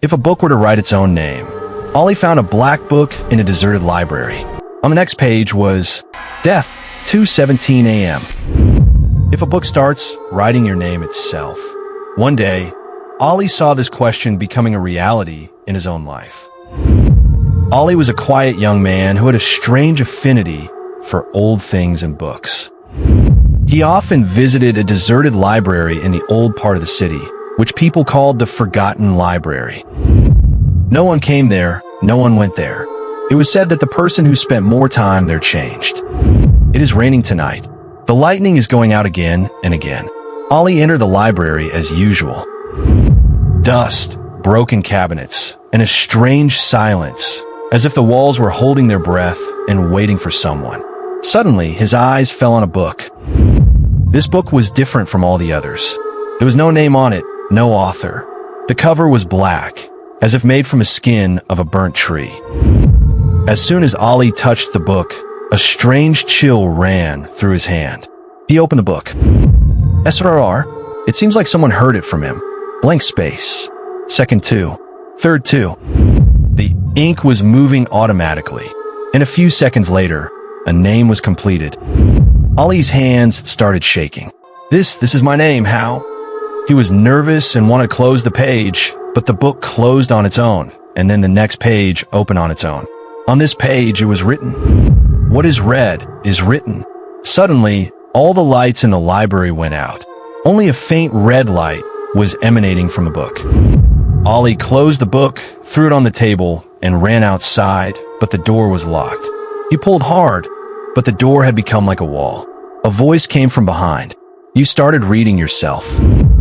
If a book were to write its own name, Ollie found a black book in a deserted library. On the next page was Death, 2:17 a.m. If a book starts writing your name itself. One day, Ollie saw this question becoming a reality in his own life. Ollie was a quiet young man who had a strange affinity for old things and books. He often visited a deserted library in the old part of the city, which people called the Forgotten Library. No one came there, no one went there. It was said that the person who spent more time there changed. It is raining tonight. The lightning is going out again and again. Ollie entered the library as usual. Dust, broken cabinets, and a strange silence, as if the walls were holding their breath and waiting for someone. Suddenly, his eyes fell on a book. This book was different from all the others. There was no name on it, no author. The cover was black, as if made from the skin of a burnt tree. As soon as Ollie touched the book, a strange chill ran through his hand. He opened the book. SRR. It seems like someone heard it from him. Blank space. Second 2. Third 2. The ink was moving automatically, and a few seconds later, a name was completed. Ollie's hands started shaking. This is my name, how? He was nervous and wanted to close the page, but the book closed on its own, and then the next page opened on its own. On this page, it was written. What is read is written. Suddenly, all the lights in the library went out. Only a faint red light was emanating from the book. Ollie closed the book, threw it on the table, and ran outside, but the door was locked. He pulled hard, but the door had become like a wall. A voice came from behind. You started reading yourself.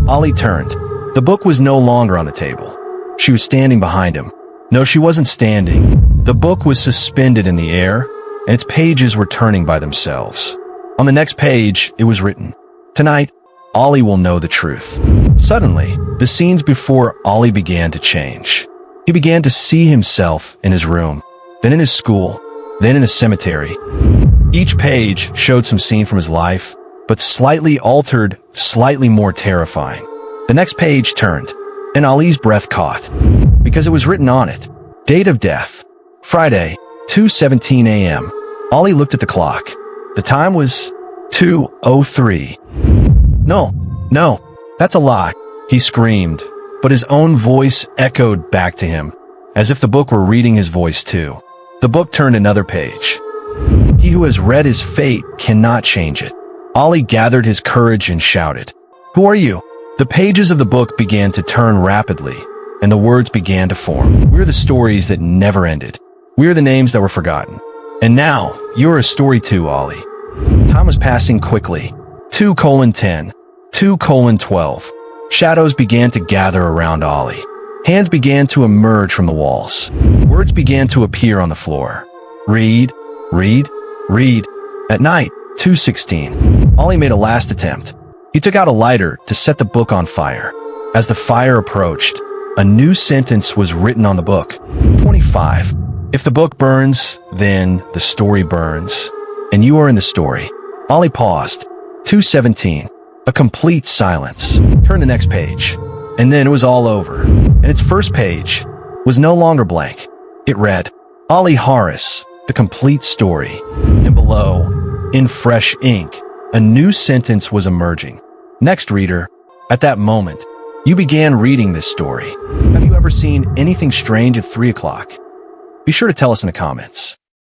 Ollie turned. The book was no longer on the table. She was standing behind him. No, she wasn't standing. The book was suspended in the air, and its pages were turning by themselves. On the next page, it was written, Tonight, Ollie will know the truth. Suddenly, the scenes before Ollie began to change. He began to see himself in his room, then in his school, then in a cemetery. Each page showed some scene from his life, but slightly altered, slightly more terrifying. The next page turned, and Ollie's breath caught, because it was written on it. Date of death, Friday, 2:17 a.m. Ollie looked at the clock. The time was 2:03. No, that's a lie, he screamed, but his own voice echoed back to him, as if the book were reading his voice too. The book turned another page. He who has read his fate cannot change it. Ollie gathered his courage and shouted, Who are you? The pages of the book began to turn rapidly, and the words began to form. We're the stories that never ended. We are the names that were forgotten. And now, you're a story too, Ollie. Time was passing quickly. 2:10, 2:12. Shadows began to gather around Ollie. Hands began to emerge from the walls. Words began to appear on the floor. Read, read, read. At night, 2:16. Ollie made a last attempt. He took out a lighter to set the book on fire. As the fire approached, a new sentence was written on the book. 25. If the book burns, then the story burns. And you are in the story. Ollie paused. 2:17. A complete silence. Turn the next page. And then it was all over. And its first page was no longer blank. It read, Ollie Horace, the complete story. And below, in fresh ink, a new sentence was emerging. Next, reader, at that moment, you began reading this story. Have you ever seen anything strange at 3 o'clock? Be sure to tell us in the comments.